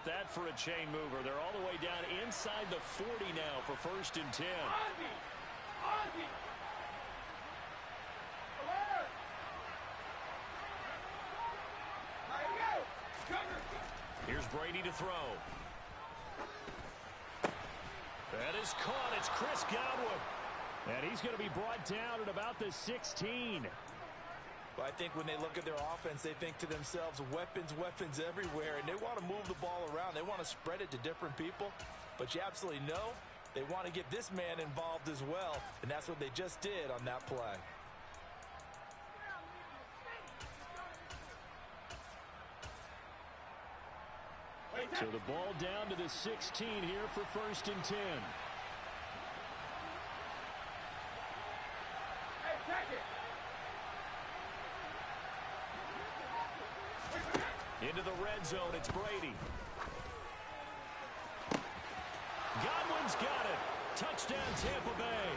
stop that for a chain mover. They're all the way down inside the 40 now for 1st and 10. Here's Brady to throw. That is caught. It's Chris Gotw. And he's going to be brought down at about the 16. Well, I think when they look at their offense, they think to themselves, weapons, weapons everywhere, and they want to move the ball around. They want to spread it to different people, but you absolutely know they want to get this man involved as well, and that's what they just did on that play. So the ball down to the 16 here for 1st and 10. Into the red zone, it's Brady. Godwin's got it. Touchdown, Tampa Bay.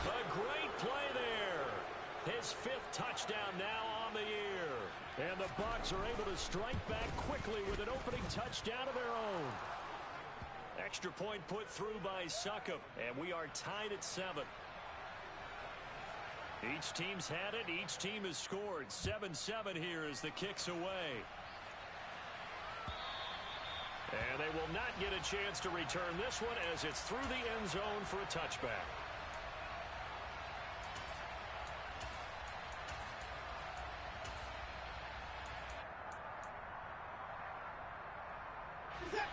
A great play there. His 5th touchdown now on the year. And the Bucs are able to strike back quickly with an opening touchdown of their own. Extra point put through by Succop, and we are tied at 7. Each team's had it. Each team has scored. 7-7 here as the kick's away. And they will not get a chance to return this one as it's through the end zone for a touchback.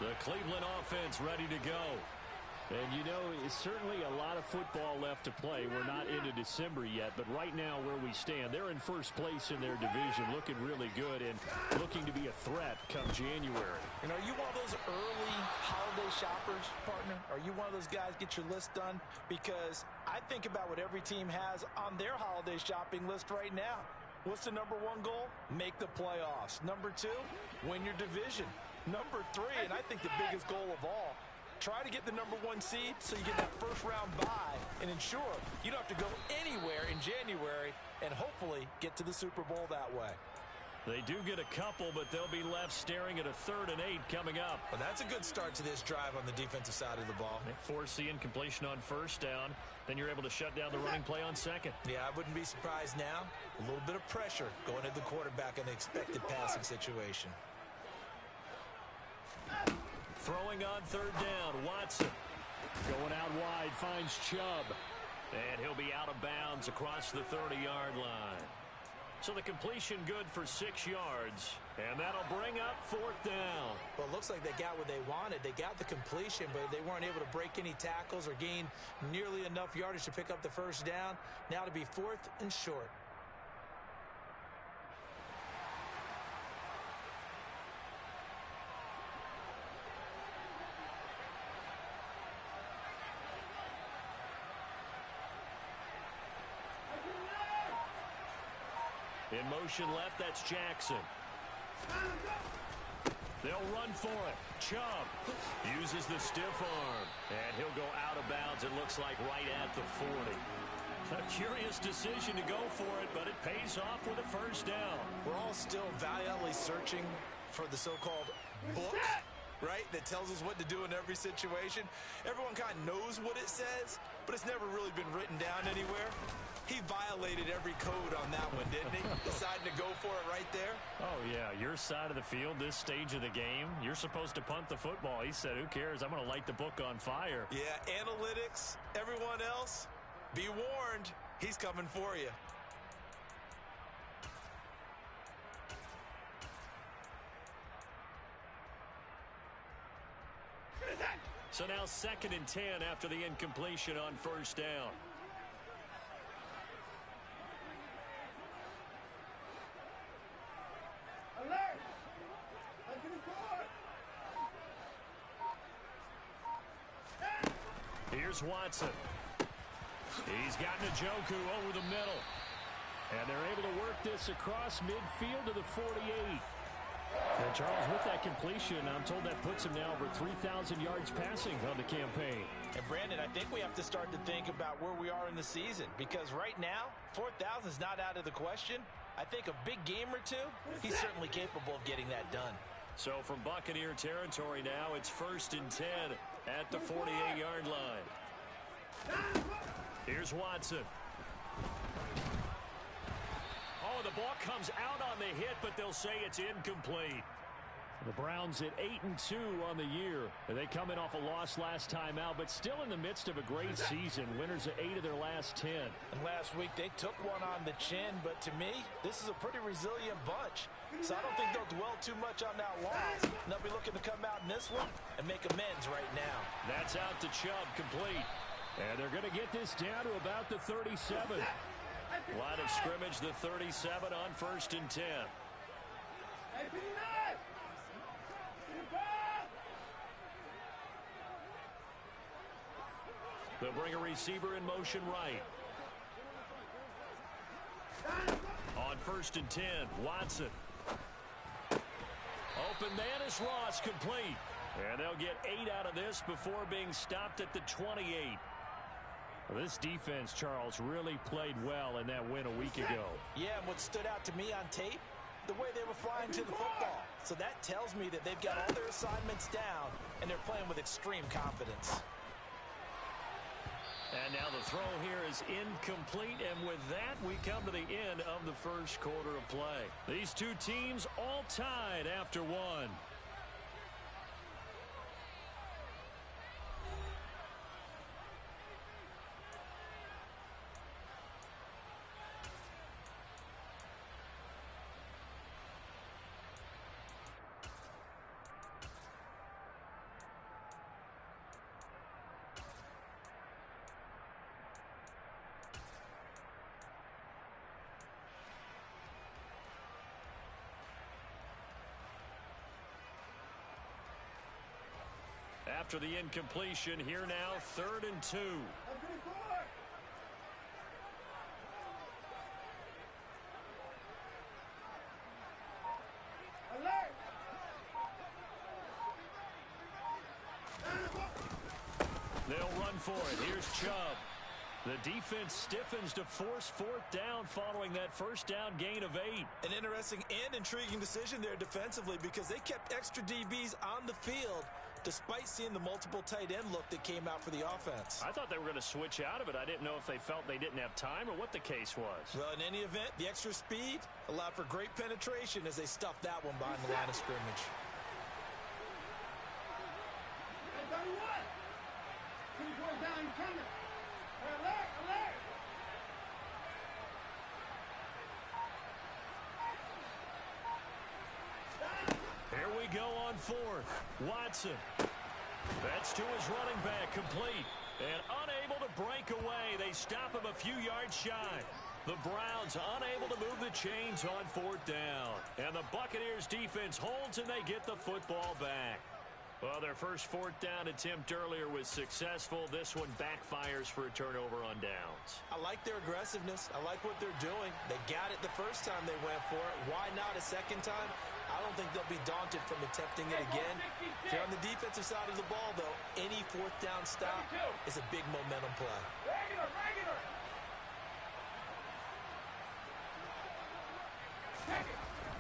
The Cleveland offense ready to go. And, you know, it's certainly a lot of football left to play. We're not into December yet, but right now where we stand, they're in first place in their division, looking really good and looking to be a threat come January. And are you one of those early holiday shoppers, partner? Are you one of those guys get your list done? Because I think about what every team has on their holiday shopping list right now. What's the #1 goal? Make the playoffs. #2, win your division. #3, and I think the biggest goal of all, try to get the #1 seed so you get that first-round bye and ensure you don't have to go anywhere in January and hopefully get to the Super Bowl that way. They do get a couple, but they'll be left staring at a 3rd and 8 coming up. Well, that's a good start to this drive on the defensive side of the ball. They force the incompletion on 1st down. Then you're able to shut down the running play on 2nd. Yeah, I wouldn't be surprised now. A little bit of pressure going at the quarterback in the expected passing situation. Throwing on 3rd down, Watson. Going out wide, finds Chubb. And he'll be out of bounds across the 30-yard line. So the completion good for 6 yards. And that'll bring up 4th down. Well, it looks like they got what they wanted. They got the completion, but they weren't able to break any tackles or gain nearly enough yardage to pick up the 1st down. Now to be 4th and short. In motion left, that's Jackson. They'll run for it. Chubb uses the stiff arm, and he'll go out of bounds, it looks like, right at the 40. A curious decision to go for it, but it pays off with a 1st down. We're all still valiantly searching for the so-called book, right, that tells us what to do in every situation. Everyone kind of knows what it says, but it's never really been written down anywhere. He violated every code on that one, didn't he? Deciding to go for it right there. Oh, yeah. Your side of the field, this stage of the game, you're supposed to punt the football. He said, who cares? I'm going to light the book on fire. Yeah, analytics, everyone else, be warned. He's coming for you. So now 2nd and 10 after the incompletion on 1st down. Here's Watson. He's got Njoku over the middle. And they're able to work this across midfield to the 48. And Charles, with that completion, I'm told that puts him now over 3,000 yards passing on the campaign. And Brandon, I think we have to start to think about where we are in the season, because right now, 4,000 is not out of the question. I think a big game or two, he's certainly capable of getting that done. So from Buccaneer territory now, it's 1st and 10 at the 48-yard line. Here's Watson. Oh, the ball comes out on the hit, but they'll say it's incomplete. The Browns at 8-2 on the year. They come in off a loss last time out, but still in the midst of a great season. Winners of 8 of their last 10. And last week they took one on the chin, but to me, this is a pretty resilient bunch. So I don't think they'll dwell too much on that loss. And they'll be looking to come out in this one and make amends right now. That's out to Chubb, complete. And they're going to get this down to about the 37. Line of scrimmage, the 37 on 1st and 10. They'll bring a receiver in motion right. On 1st and 10, Watson. Open man is Ross, complete. And they'll get 8 out of this before being stopped at the 28. Well, this defense, Charles, really played well in that win a week ago. Yeah, and what stood out to me on tape, the way they were flying to the football. So that tells me that they've got all their assignments down, and they're playing with extreme confidence. And now the throw here is incomplete, and with that, we come to the end of the first quarter of play. These two teams all tied after one. After the incompletion, here now, 3rd and 2. They'll run for it. Here's Chubb. The defense stiffens to force 4th down following that first down gain of 8. An interesting and intriguing decision there defensively because they kept extra DBs on the field despite seeing the multiple tight end look that came out for the offense. I thought they were going to switch out of it. I didn't know if they felt they didn't have time or what the case was. Well, in any event, the extra speed allowed for great penetration as they stuffed that one behind the line of scrimmage. Here we go on 4th. Watson. That's to his running back, complete. And unable to break away. They stop him a few yards shy. The Browns unable to move the chains on 4th down. And the Buccaneers defense holds and they get the football back. Well, their first 4th down attempt earlier was successful. This one backfires for a turnover on downs. I like their aggressiveness. I like what they're doing. They got it the first time they went for it. Why not a second time? I don't think they'll be daunted from attempting it again. If you're on the defensive side of the ball, though, any 4th down stop is a big momentum play.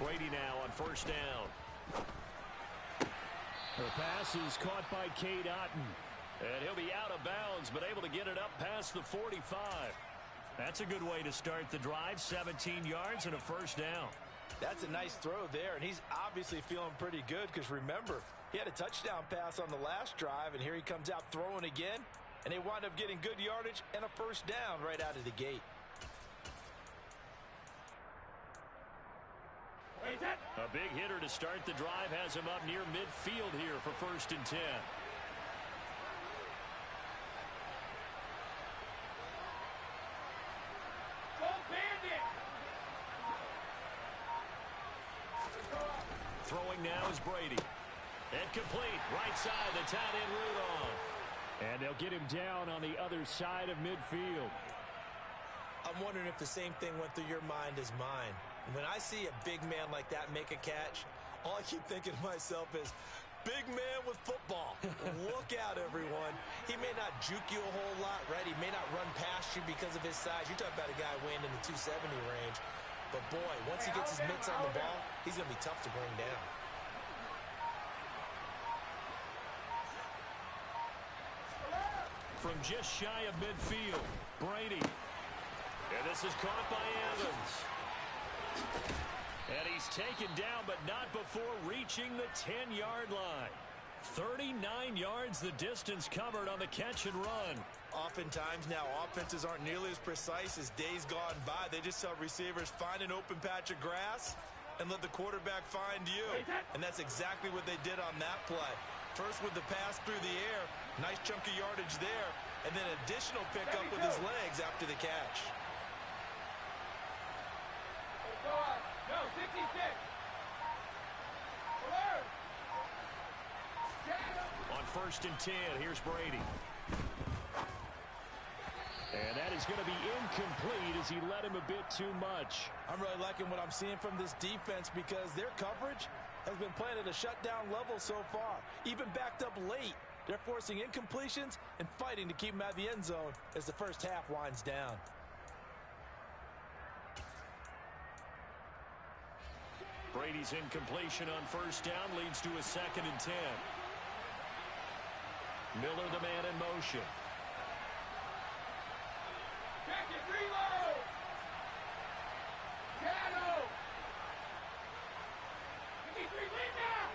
Brady now on 1st down. The pass is caught by Gotw. And he'll be out of bounds, but able to get it up past the 45. That's a good way to start the drive. 17 yards and a 1st down. That's a nice throw there, and he's obviously feeling pretty good because, remember, he had a touchdown pass on the last drive, and here he comes out throwing again, and they wind up getting good yardage and a 1st down right out of the gate. A big hitter to start the drive has him up near midfield here for 1st and 10. Throwing now is Brady. Incomplete. Right side, the tight end Rudolph. And they'll get him down on the other side of midfield. I'm wondering if the same thing went through your mind as mine. When I see a big man like that make a catch, all I keep thinking to myself is, big man with football. Look out, everyone. He may not juke you a whole lot, right? He may not run past you because of his size. You're talking about a guy weighing in the 270 range. But, boy, once he gets his mitts on the ball, he's going to be tough to bring down. from just shy of midfield. Brady. And this is caught by Evans. And he's taken down, but not before reaching the 10-yard line. 39 yards the distance covered on the catch and run. Oftentimes now, offenses aren't nearly as precise as days gone by. They just tell receivers, find an open patch of grass and let the quarterback find you. And that's exactly what they did on that play. First with the pass through the air, nice chunk of yardage there, and then additional pickup with his legs after the catch. Go, 66. On 1st and 10, here's Brady. And that is going to be incomplete as he led him a bit too much. I'm really liking what I'm seeing from this defense because their coverage has been playing at a shutdown level so far. Even backed up late, they're forcing incompletions and fighting to keep them out of the end zone as the first half winds down. Brady's incompletion on 1st down leads to a 2nd and 10. Miller, the man in motion. Check it, reload! Gotw! 53, lead now!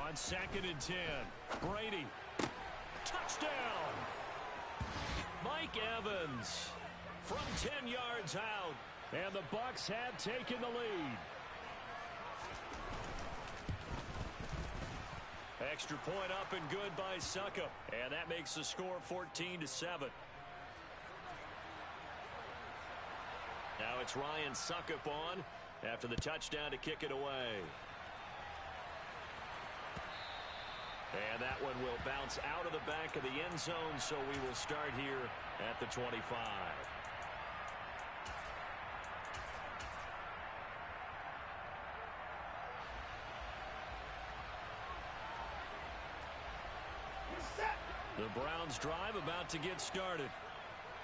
On 2nd and 10, Brady. Touchdown! Mike Evans from 10 yards out, and the Bucs have taken the lead. Extra point up and good by Succop, and that makes the score 14-7. Now it's Ryan Succop on after the touchdown to kick it away. And that one will bounce out of the back of the end zone, so we will start here at the 25. The Browns drive about to get started.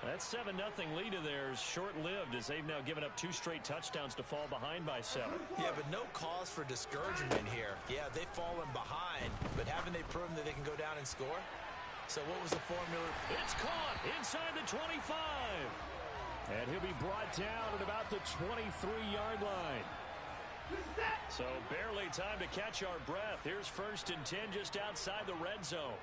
That 7-0 lead of theirs short-lived as they've now given up 2 straight touchdowns to fall behind by 7. Yeah, but no cause for discouragement here. Yeah, they've fallen behind, but haven't they proven that they can go down and score? So what was the formula? It's caught inside the 25. And he'll be brought down at about the 23-yard line. So barely time to catch our breath. Here's 1st and 10 just outside the red zone.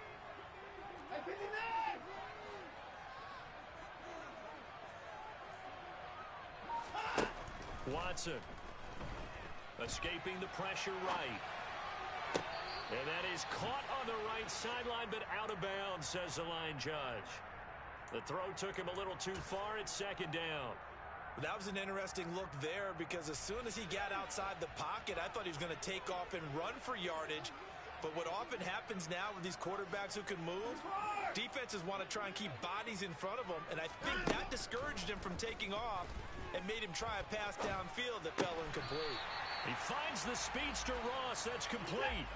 Watson escaping the pressure right. And that is caught on the right sideline, but out of bounds, says the line judge. The throw took him a little too far. It's 2nd down. That was an interesting look there because as soon as he got outside the pocket, I thought he was going to take off and run for yardage. But what often happens now with these quarterbacks who can move, defenses want to try and keep bodies in front of them, and I think that discouraged him from taking off and made him try a pass downfield that fell incomplete. He finds the speedster Ross. That's complete.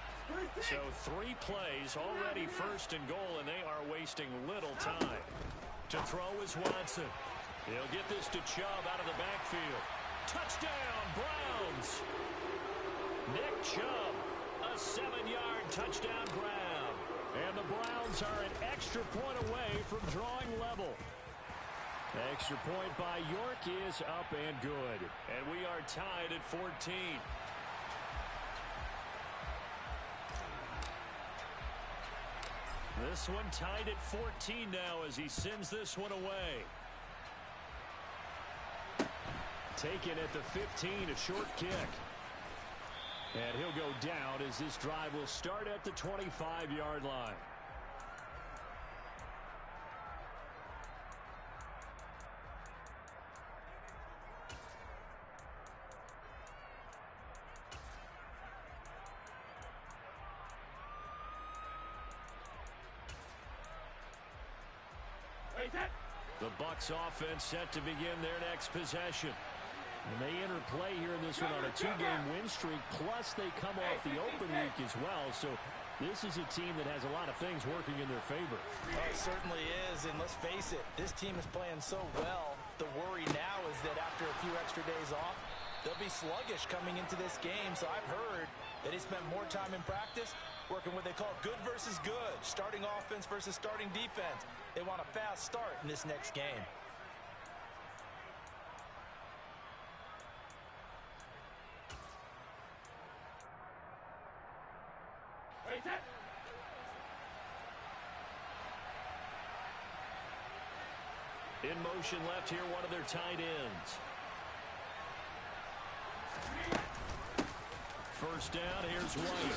So 3 plays, already 1st and goal, and they are wasting little time. To throw is Watson. He'll get this to Chubb out of the backfield. Touchdown, Browns! Nick Chubb, a 7-yard touchdown grab. And the Browns are an extra point away from drawing level. Extra point by York is up and good. And we are tied at 14. This one tied at 14 now as he sends this one away. Taken at the 15, a short kick. And he'll go down as this drive will start at the 25-yard line. The Bucs offense set to begin their next possession. And they enter play here in this one on a 2-game win streak, plus they come off the open week as well. So this is a team that has a lot of things working in their favor. Oh, it certainly is, and let's face it, this team is playing so well. The worry now is that after a few extra days off, They'll be sluggish coming into this game, so I've heard that he spent more time in practice working what they call good versus good, starting offense versus starting defense. They want a fast start in this next game. Wait, set. In motion left here, one of their tight ends. First down, here's White.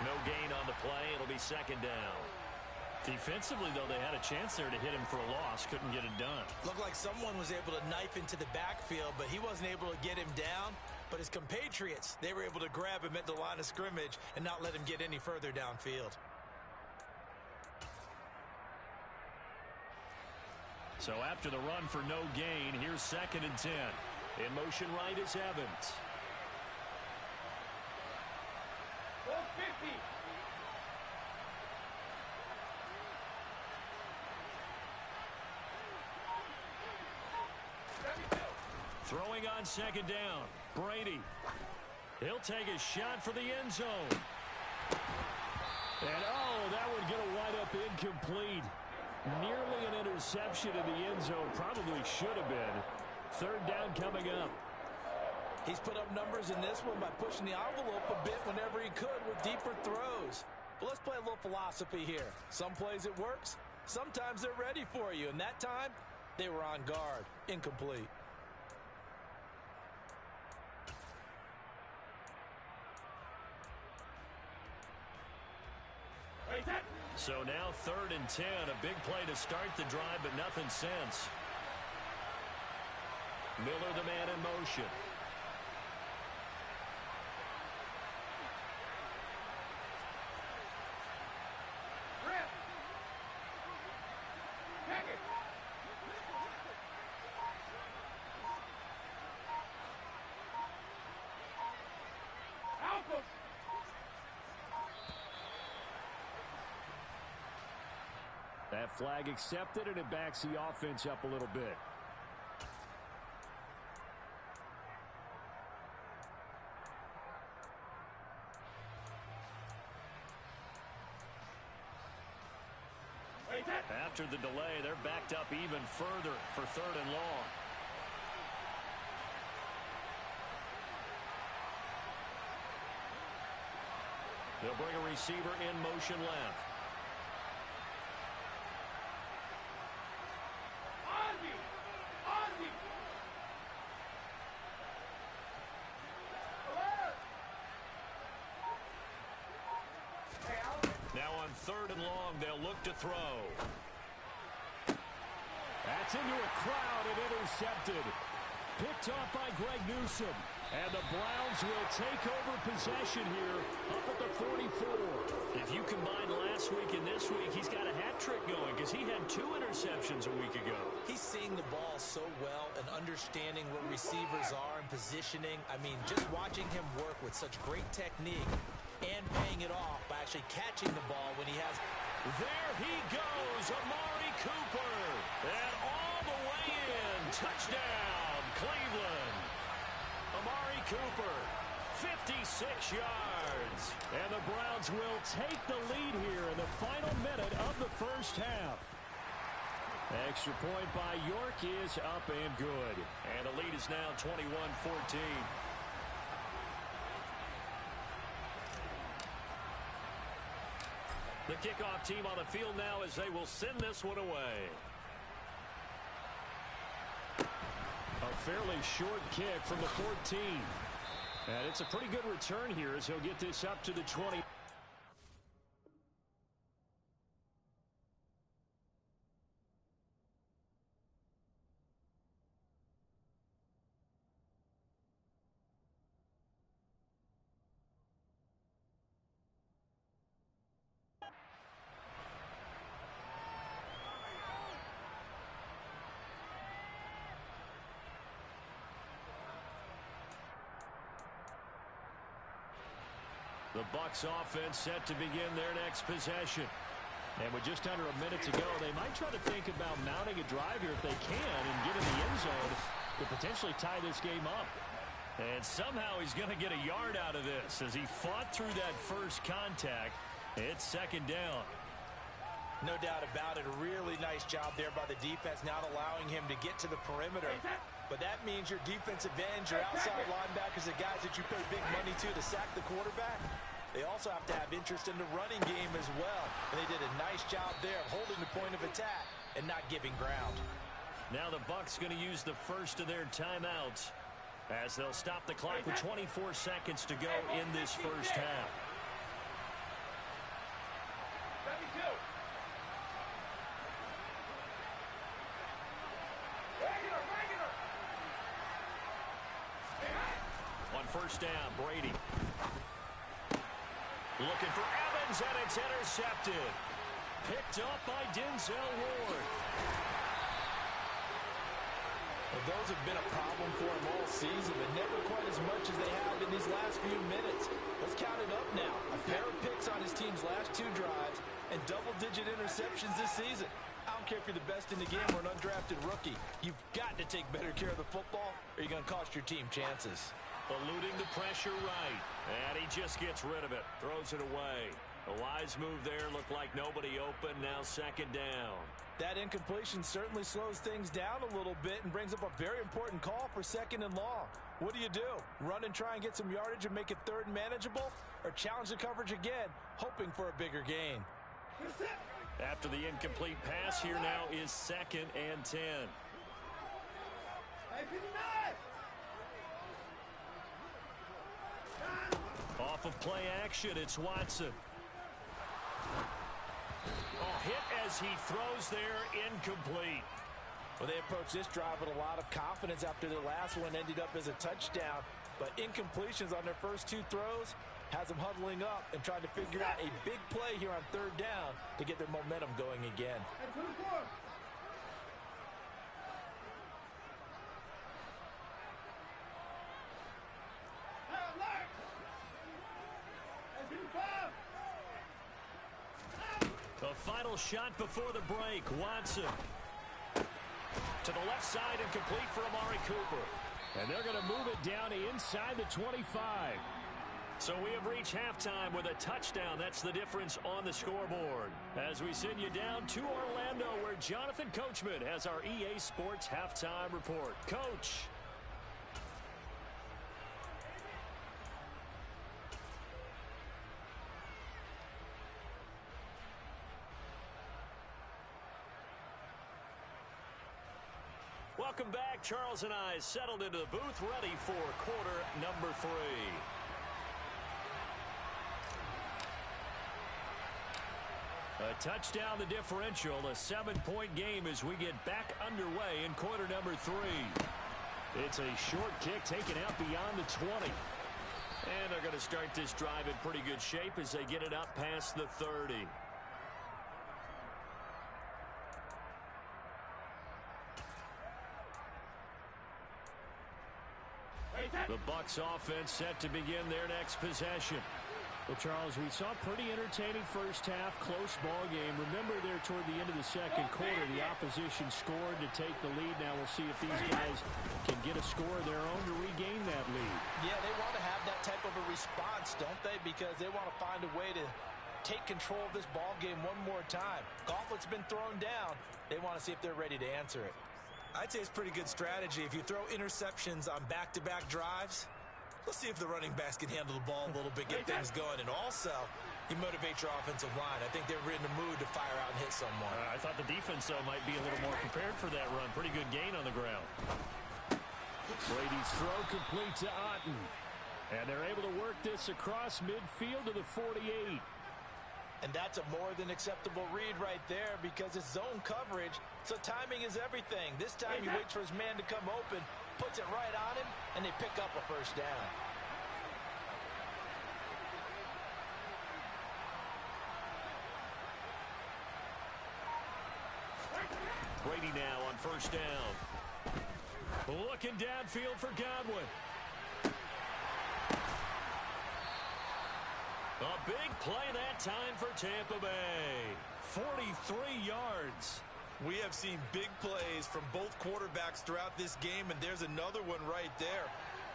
No gain on the play. It'll be second down. Defensively, though, they had a chance there to hit him for a loss. Couldn't get it done. Looked like someone was able to knife into the backfield, but he wasn't able to get him down. But his compatriots, they were able to grab him at the line of scrimmage and not let him get any further downfield. So after the run for no gain, here's second and 10. In motion right is Evans. 450. Throwing on second down. Brady. He'll take a shot for the end zone. And that would get a wide up incomplete. Nearly an interception in the end zone. Probably should have been. Third down coming up. He's put up numbers in this one by pushing the envelope a bit whenever he could with deeper throws. But let's play a little philosophy here. Some plays it works. Sometimes they're ready for you. And that time, they were on guard. Incomplete. Wait, set. So now third and 10. A big play to start the drive, but nothing since. Miller, the man in motion. Rip. Pick it. Alpha. That flag accepted, and it backs the offense up a little bit. Wait, set. After the delay, they're backed up even further for third and long. They'll bring a receiver in motion left. Ozzy. Ozzy. Alert. Hey, Alvin. Now on third and long, they'll look to throw. That's into a crowd and intercepted. Picked off by Greg Newsome. And the Browns will take over possession here up at the 44. If you combine last week and this week, he's got a hat trick going because he had 2 interceptions a week ago. He's seeing the ball so well and understanding where receivers are and positioning. I mean, just watching him work with such great technique and paying it off by actually catching the ball when he has. There he goes, Amari Cooper. And all the way in. Touchdown, Cleveland. Amari Cooper, 56 yards. And the Browns will take the lead here in the final minute of the first half. Extra point by York is up and good. And the lead is now 21-14. The kickoff team on the field now as they will send this one away. A fairly short kick from the 14. And it's a pretty good return here as he'll get this up to the 20. The Bucs offense set to begin their next possession. And with just under a minute to go, they might try to think about mounting a drive here if they can and get in the end zone. to potentially tie this game up. And somehow he's going to get a yard out of this as he fought through that first contact. It's second down. No doubt about it. A really nice job there by the defense, not allowing him to get to the perimeter. But that means your defensive ends, your outside linebackers, the guys that you pay big money to sack the quarterback, they also have to have interest in the running game as well. And they did a nice job there of holding the point of attack and not giving ground. Now the Bucs going to use the first of their timeouts as they'll stop the clock with 24 seconds to go in this first half. On first down, Brady. Looking for Evans, and it's intercepted. Picked up by Denzel Ward. Well, those have been a problem for him all season, but never quite as much as they have in these last few minutes. Let's count it up now. A pair of picks on his team's last 2 drives and double-digit interceptions this season. I don't care if you're the best in the game or an undrafted rookie. You've got to take better care of the football or you're going to cost your team chances. Eluding the pressure right. And he just gets rid of it. Throws it away. A wise move there. Looked like nobody open. Now second down. That incompletion certainly slows things down a little bit and brings up a very important call for second and long. What do? Run and try and get some yardage and make it third and manageable? Or challenge the coverage again, hoping for a bigger gain? After the incomplete pass, here now is second and 10. Off of play action, it's Watson. Hit as he throws there, incomplete. Well, they approached this drive with a lot of confidence after their last one ended up as a touchdown. But incompletions on their first 2 throws has them huddling up and trying to figure out a big play here on third down to get their momentum going again. The final shot before the break. Watson to the left side and complete for Amari Cooper. And they're going to move it down inside the 25. So we have reached halftime with a touchdown. That's the difference on the scoreboard. As we send you down to Orlando, where Jonathan Coachman has our EA Sports halftime report. Coach. Welcome back. Charles and I settled into the booth, ready for quarter number 3. A touchdown, the differential, a 7-point game as we get back underway in quarter number 3. It's a short kick taken out beyond the 20. And they're going to start this drive in pretty good shape as they get it up past the 30. The Bucs offense set to begin their next possession. Well, Charles, we saw a pretty entertaining first half, close ball game. Remember there toward the end of the second quarter, the opposition scored to take the lead. Now we'll see if these guys can get a score of their own to regain that lead. Yeah, they want to have that type of a response, don't they? Because they want to find a way to take control of this ball game one more time. Gauntlet's been thrown down. They want to see if they're ready to answer it. I'd say it's pretty good strategy. If you throw interceptions on back-to-back drives, let's see if the running backs can handle the ball a little bit, get things going. And also, you motivate your offensive line. I think they're in the mood to fire out and hit someone. I thought the defense, though, might be a little more prepared for that run. Pretty good gain on the ground. Brady's throw complete to Otten. And they're able to work this across midfield to the 48. And that's a more than acceptable read right there because it's zone coverage, so timing is everything. This time he waits for his man to come open, puts it right on him, and they pick up a first down. Brady now on first down. Looking downfield for Godwin. A big play that time for Tampa Bay. 43 yards. We have seen big plays from both quarterbacks throughout this game, and there's another one right there.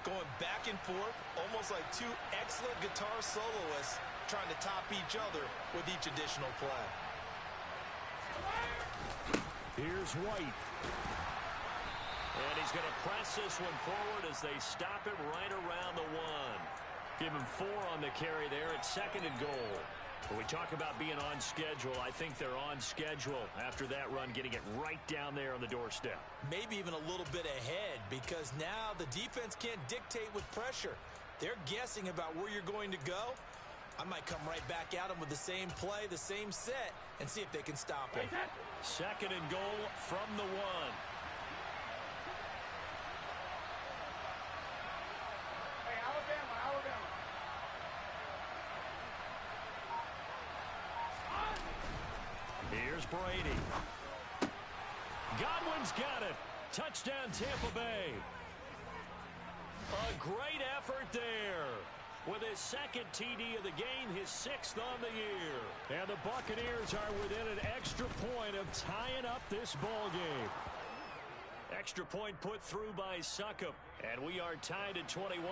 Going back and forth, almost like two excellent guitar soloists trying to top each other with each additional play. Here's White. And he's going to press this one forward as they stop him right around the one. Give him 4 on the carry there at 2nd and goal. When we talk about being on schedule, I think they're on schedule after that run, getting it right down there on the doorstep. Maybe even a little bit ahead, because now the defense can't dictate with pressure. They're guessing about where you're going to go. I might come right back at them with the same play, the same set, and see if they can stop him. 2nd and goal from the 1. Hey, Alabama. Here's Brady. Godwin's got it. Touchdown, Tampa Bay. A great effort there. With his 2nd TD of the game, his 6th on the year. And the Buccaneers are within an extra point of tying up this ball game. Extra point put through by Succop. And we are tied at 21.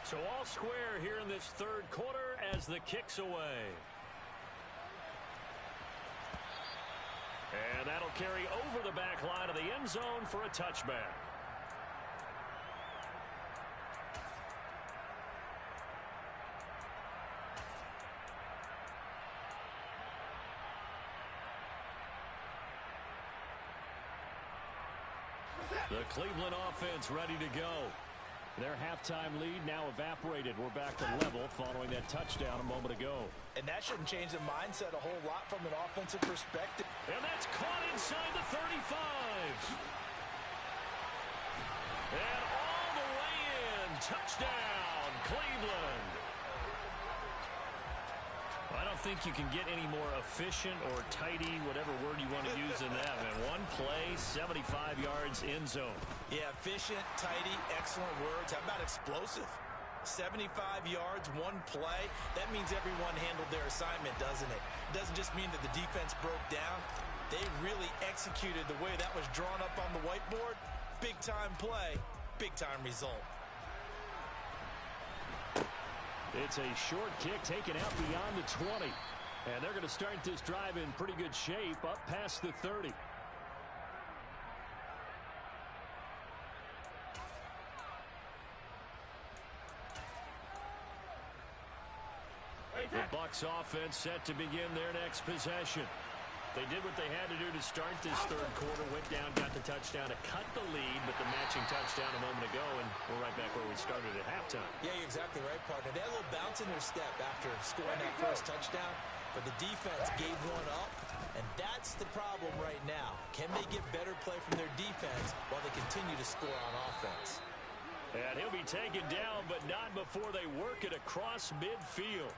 So all square here in this 3rd quarter as the kick's away. And that'll carry over the back line of the end zone for a touchback. The Cleveland offense ready to go. Their halftime lead now evaporated. We're back to level following that touchdown a moment ago. And that shouldn't change the mindset a whole lot from an offensive perspective. And that's caught inside the 35. And all the way in. Touchdown, Cleveland. I don't think you can get any more efficient or tidy, whatever word you want to use in that, man. One play, 75 yards, end zone. Yeah, efficient, tidy, excellent words. How about explosive? 75 yards, one play. That means everyone handled their assignment, doesn't it? It doesn't just mean that the defense broke down. They really executed the way that was drawn up on the whiteboard. Big-time play, big-time result. It's a short kick taken out beyond the 20. And they're going to start this drive in pretty good shape up past the 30. The Bucs offense set to begin their next possession. They did what they had to do to start this 3rd quarter, went down, got the touchdown to cut the lead, but the matching touchdown a moment ago, and we're right back where we started at halftime. Yeah, you're exactly right, partner. They had a little bounce in their step after scoring that first touchdown, but the defense gave one up, and that's the problem right now. Can they get better play from their defense while they continue to score on offense? And he'll be taken down, but not before they work it across midfield.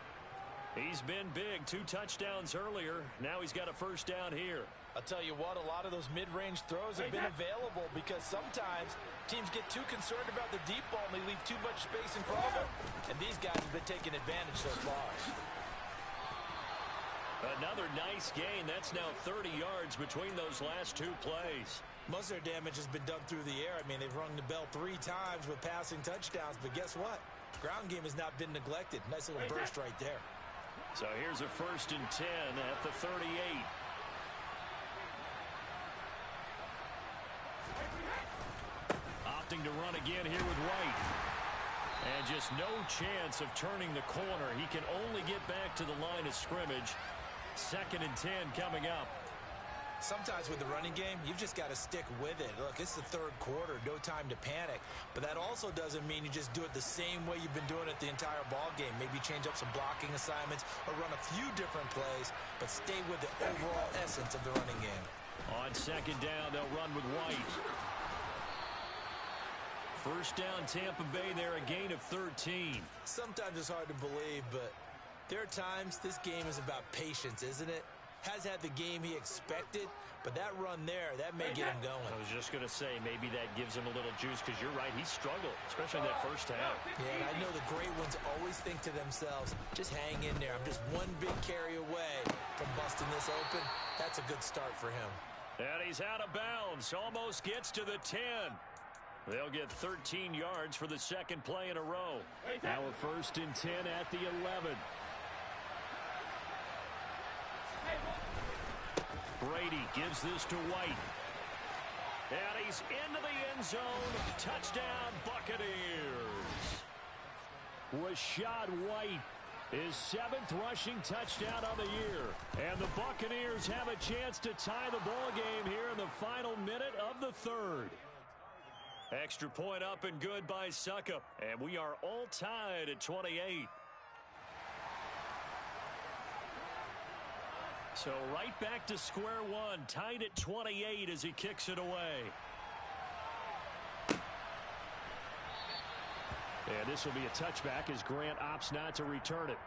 He's been big, 2 touchdowns earlier. Now he's got a first down here. I'll tell you what, a lot of those mid-range throws have been available because sometimes teams get too concerned about the deep ball and they leave too much space in front of them. And these guys have been taking advantage so far. Another nice gain. That's now 30 yards between those last 2 plays. Most of their damage has been done through the air. I mean, they've rung the bell 3 times with passing touchdowns, but guess what? Ground game has not been neglected. Nice little burst right there. So here's a 1st and 10 at the 38. Opting to run again here with White. And just no chance of turning the corner. He can only get back to the line of scrimmage. 2nd and 10 coming up. Sometimes with the running game, you've just got to stick with it. Look, it's the 3rd quarter, no time to panic. But that also doesn't mean you just do it the same way you've been doing it the entire ball game. Maybe change up some blocking assignments or run a few different plays, but stay with the overall essence of the running game. On 2nd down, they'll run with White. First down, Tampa Bay there, a gain of 13. Sometimes it's hard to believe, but there are times this game is about patience, isn't it? has had the game he expected, but that run there, that may get him going. I was just going to say, maybe that gives him a little juice, because you're right, he struggled, especially in that first half. Yeah, and I know the great ones always think to themselves, just hang in there. I'm just one big carry away from busting this open. That's a good start for him. And he's out of bounds, almost gets to the 10. They'll get 13 yards for the second play in a row. Now a 1st and 10 at the 11. Brady gives this to White. And he's into the end zone. Touchdown, Buccaneers. Rashad White, his 7th rushing touchdown of the year. And the Buccaneers have a chance to tie the ball game here in the final minute of the 3rd. Extra point up and good by Suckup. And we are all tied at 28. So right back to square one, tied at 28 as he kicks it away. And this will be a touchback as Grant opts not to return it.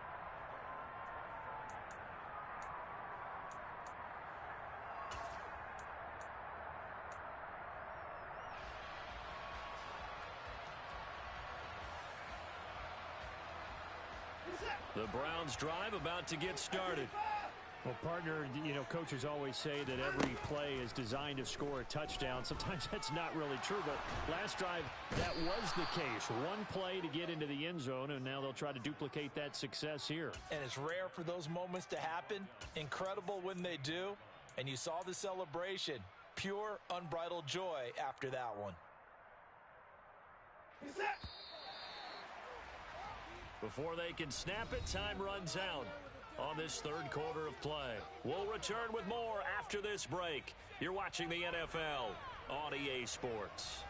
The Browns drive about to get started. Well, partner, you know, coaches always say that every play is designed to score a touchdown. Sometimes that's not really true, but last drive, that was the case. One play to get into the end zone, and now they'll try to duplicate that success here. And it's rare for those moments to happen. Incredible when they do. And you saw the celebration. Pure, unbridled joy after that one. Before they can snap it, time runs out on this 3rd quarter of play. We'll return with more after this break. You're watching the NFL on EA Sports.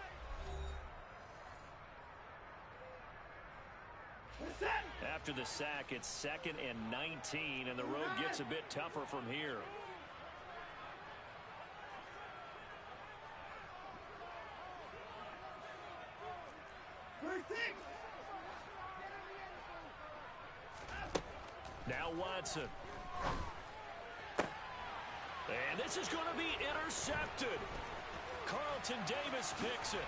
After the sack, it's 2nd and 19, and the road gets a bit tougher from here. Now Watson. And this is going to be intercepted. Carlton Davis picks it.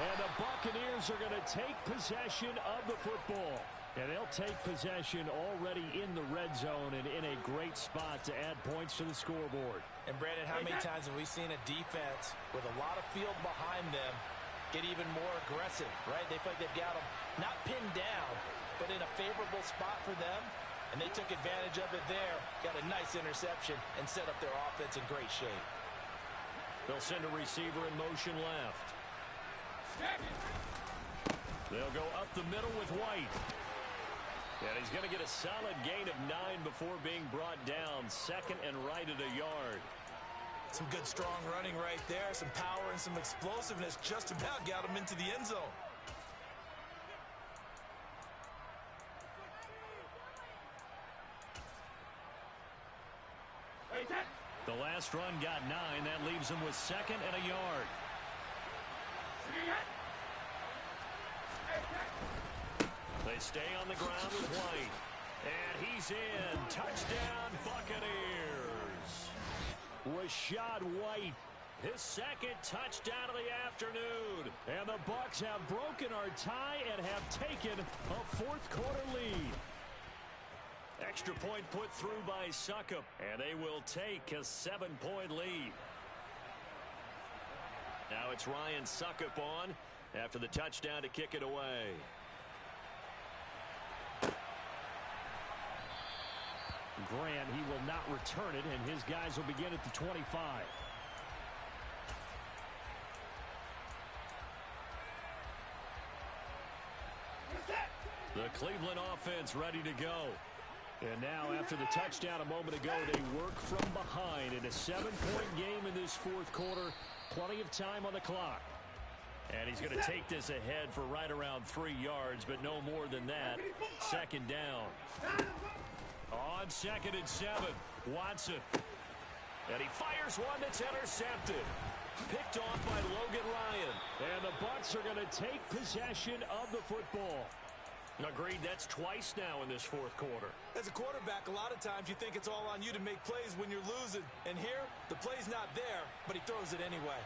And the Buccaneers are going to take possession of the football. And they'll take possession already in the red zone and in a great spot to add points to the scoreboard. And Brandon, how many times have we seen a defense with a lot of field behind them get even more aggressive, right? They feel like they've got them not pinned down, but in a favorable spot for them. And they took advantage of it there, got a nice interception, and set up their offense in great shape. They'll send a receiver in motion left. They'll go up the middle with White. And he's going to get a solid gain of 9 before being brought down. 2nd and right at a yard. Some good, strong running right there. Some power and some explosiveness just about got him into the end zone. The last run got 9. That leaves him with 2nd and a yard. They stay on the ground with White. And he's in. Touchdown, Buccaneers. Rashad White, his 2nd touchdown of the afternoon. And the Bucs have broken our tie and have taken a 4th quarter lead. Extra point put through by Suckup, and they will take a 7-point lead. Now it's Ryan Suckup on after the touchdown to kick it away. Grant, he will not return it, and his guys will begin at the 25. The Cleveland offense ready to go. And now, after the touchdown a moment ago, they work from behind in a 7-point game in this 4th quarter. Plenty of time on the clock. And he's going to take this ahead for right around 3 yards, but no more than that. 2nd down. On 2nd and 7, Watson. And he fires one that's intercepted. Picked off by Logan Ryan. And the Bucs are going to take possession of the football. Agreed. That's twice now in this fourth quarter. As a quarterback, a lot of times you think it's all on you to make plays when you're losing. And here, the play's not there, but he throws it anyway.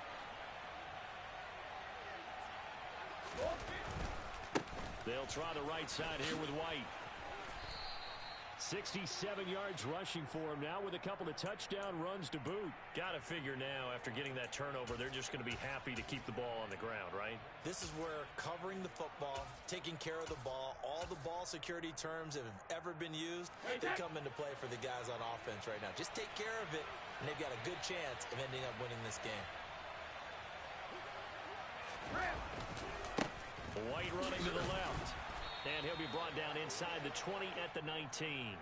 They'll try the right side here with White. 67 yards rushing for him now with a couple of touchdown runs to boot. Got to figure now, after getting that turnover, they're just going to be happy to keep the ball on the ground, right? This is where covering the football, taking care of the ball, all the ball security terms that have ever been used, they come into play for the guys on offense right now. Just take care of it, and they've got a good chance of ending up winning this game. White running to the left. And he'll be brought down inside the 20 at the 19.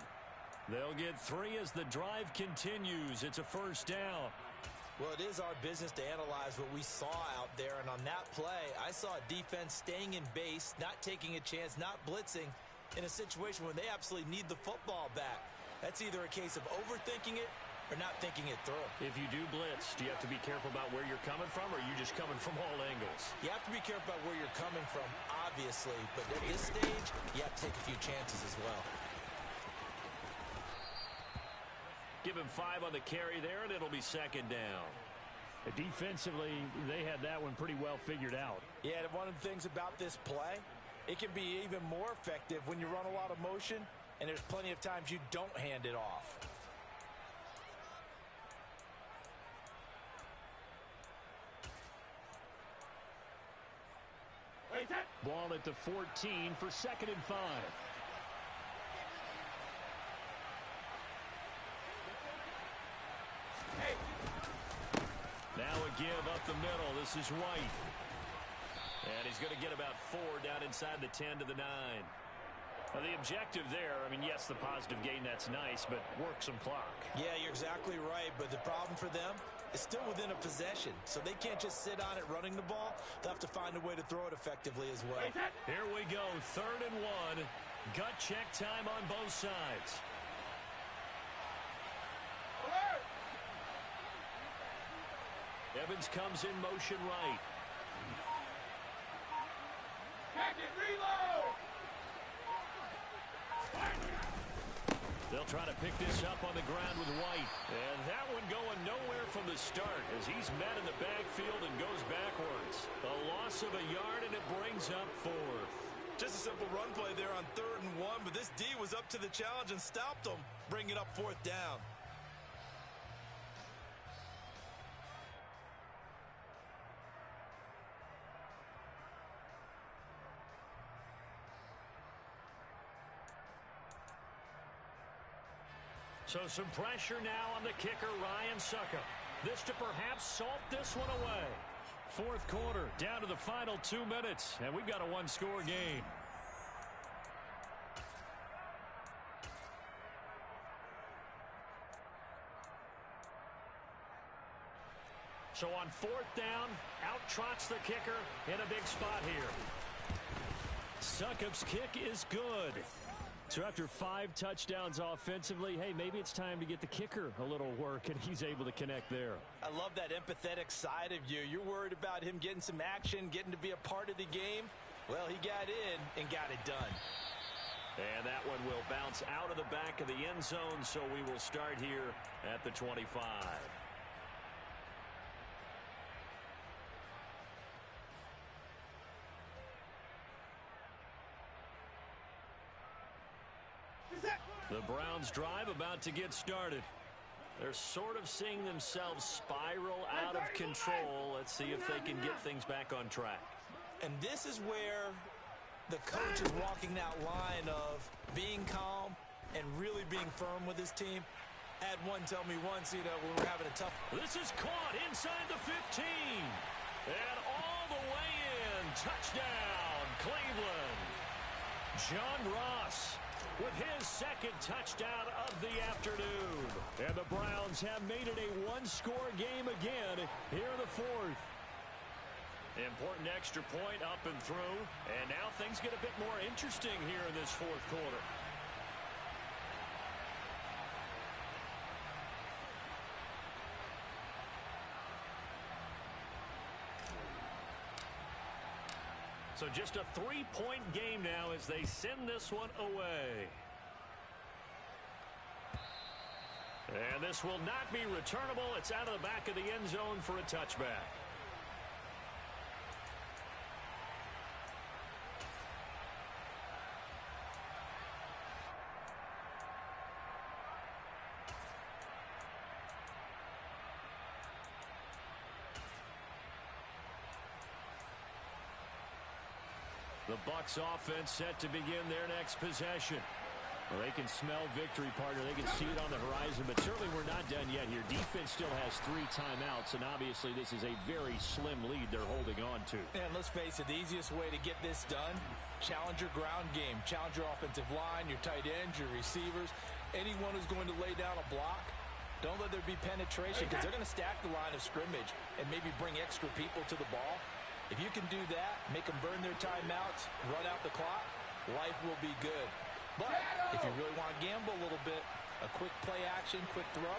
They'll get 3 as the drive continues. It's a first down. Well, it is our business to analyze what we saw out there. And on that play, I saw a defense staying in base, not taking a chance, not blitzing in a situation where they absolutely need the football back. That's either a case of overthinking it or not thinking it through. If you do blitz, do you have to be careful about where you're coming from, or are you just coming from all angles? You have to be careful about where you're coming from, obviously, but at this stage, you have to take a few chances as well. Give him 5 on the carry there, and it'll be second down. Defensively, they had that one pretty well figured out. Yeah, and one of the things about this play, it can be even more effective when you run a lot of motion, and there's plenty of times you don't hand it off. Ball at the 14 for 2nd and 5. Now a give up the middle. This is White. And he's going to get about 4 down inside the 10 to the 9. Now the objective there, I mean, yes, the positive gain, that's nice, but work some clock. Yeah, you're exactly right, but the problem for them is still within a possession, so they can't just sit on it running the ball. They'll have to find a way to throw it effectively as well. Here we go, 3rd and 1. Gut check time on both sides. Alert! Evans comes in motion right. Pack it, reload! They'll try to pick this up on the ground with White. And that one going nowhere from the start as he's met in the backfield and goes backwards. A loss of a yard, and it brings up 4th. Just a simple run play there on 3rd and 1, but this D was up to the challenge and stopped them, bringing up 4th down. So some pressure now on the kicker, Ryan Suckup. This to perhaps salt this one away. 4th quarter, down to the final 2 minutes, and we've got a 1-score game. So on 4th down, out trots the kicker in a big spot here. Suckup's kick is good. So after 5 touchdowns offensively, hey, maybe it's time to get the kicker a little work, and he's able to connect there. I love that empathetic side of you. You're worried about him getting some action, getting to be a part of the game. Well, he got in and got it done. And that one will bounce out of the back of the end zone, so we will start here at the 25. The Browns drive about to get started. They're sort of seeing themselves spiral out of control. Let's see if they can get things back on track. And this is where the coach is walking that line of being calm and really being firm with his team. I had one tell me once, when we're having a tough... This is caught inside the 15. And all the way in. Touchdown, Cleveland. John Ross with his 2nd touchdown of the afternoon. And the Browns have made it a 1-score game again here in the 4th. Important extra point up and through. And now things get a bit more interesting here in this 4th quarter. So just a 3-point game now as they send this one away. And this will not be returnable. It's out of the back of the end zone for a touchback. The Bucs offense set to begin their next possession. Well, they can smell victory, partner. They can see it on the horizon, but certainly we're not done yet here. Defense still has 3 timeouts, and obviously this is a very slim lead they're holding on to. And let's face it, the easiest way to get this done, challenge your ground game. Challenge your offensive line, your tight ends, your receivers, anyone who's going to lay down a block. Don't let there be penetration because they're going to stack the line of scrimmage and maybe bring extra people to the ball. If you can do that, make them burn their timeouts, run out the clock, life will be good. But if you really want to gamble a little bit, a quick play action, quick throw,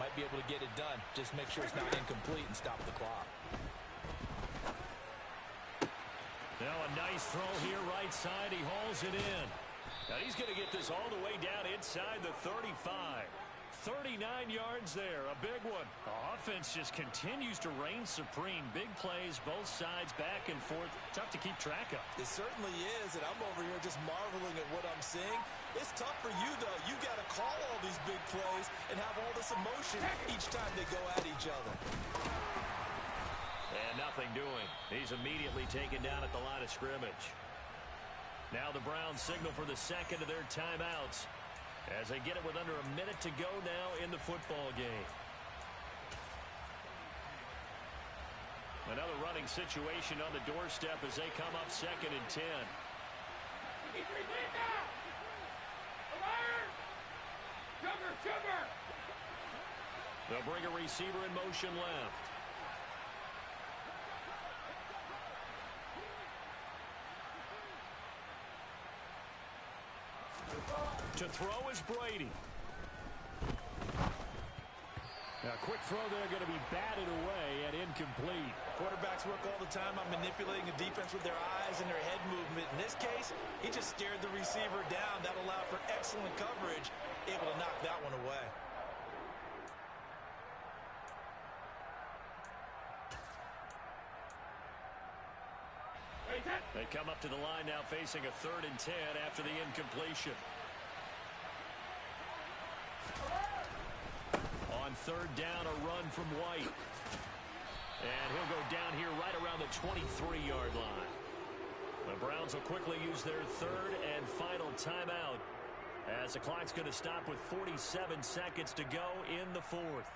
might be able to get it done. Just make sure it's not incomplete and stop the clock. Now a nice throw here right side. He hauls it in. Now he's going to get this all the way down inside the 35. 39 yards there, a big one. The offense just continues to reign supreme. Big plays, both sides, back and forth. Tough to keep track of. It certainly is, and I'm over here just marveling at what I'm seeing. It's tough for you, though. You got to call all these big plays and have all this emotion each time they go at each other. And nothing doing. He's immediately taken down at the line of scrimmage. Now the Browns signal for the second of their timeouts, as they get it with under a minute to go now in the football game. Another running situation on the doorstep as they come up 2nd and 10. They'll bring a receiver in motion left. To throw is Brady. Now, quick throw there, going to be batted away and incomplete. Quarterbacks work all the time on manipulating the defense with their eyes and their head movement. In this case, he just stared the receiver down. That allowed for excellent coverage, able to knock that one away. They come up to the line now facing a 3rd and 10 after the incompletion. On 3rd down, a run from White. And he'll go down here right around the 23-yard line. The Browns will quickly use their 3rd and final timeout, as the clock's going to stop with 47 seconds to go in the 4th.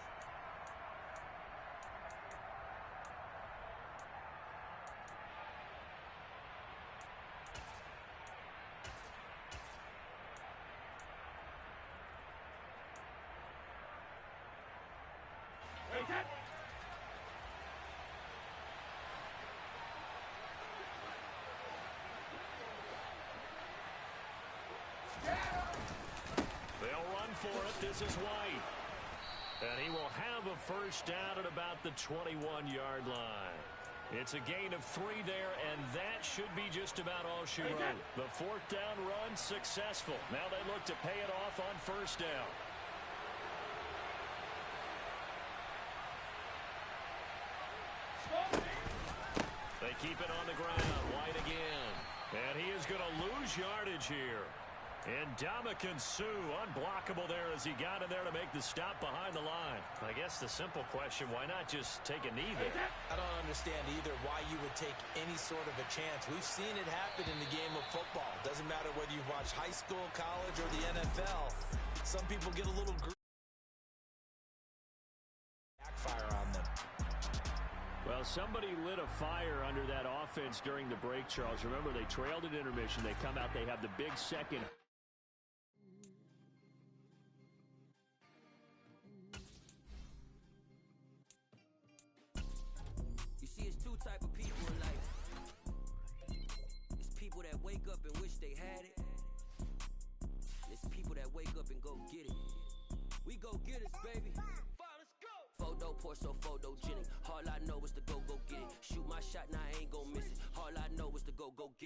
They'll run for it. This is White. And he will have a first down at about the 21-yard line. It's a gain of 3 there, and that should be just about all she wrote. The 4th down run successful. Now they look to pay it off on 1st down. They keep it on the ground. White again. And he is going to lose yardage here. And Ndamukong Suh, unblockable there as he got in there to make the stop behind the line. I guess the simple question, why not just take a knee there? I don't understand either why you would take any sort of a chance. We've seen it happen in the game of football. Doesn't matter whether you've watched high school, college, or the NFL. Some people get a little backfire on them. Well, somebody lit a fire under that offense during the break, Charles. Remember, they trailed at intermission. They come out, they have the big second. You see, it's 2 type of people in life. It's people that wake up and wish they had it. It's people that wake up and go get it. We go get it, baby. Photo poor, so photogenic. All I know is to go get it. Shoot my shot, now I ain't gon' miss it. All I know is to go go get it.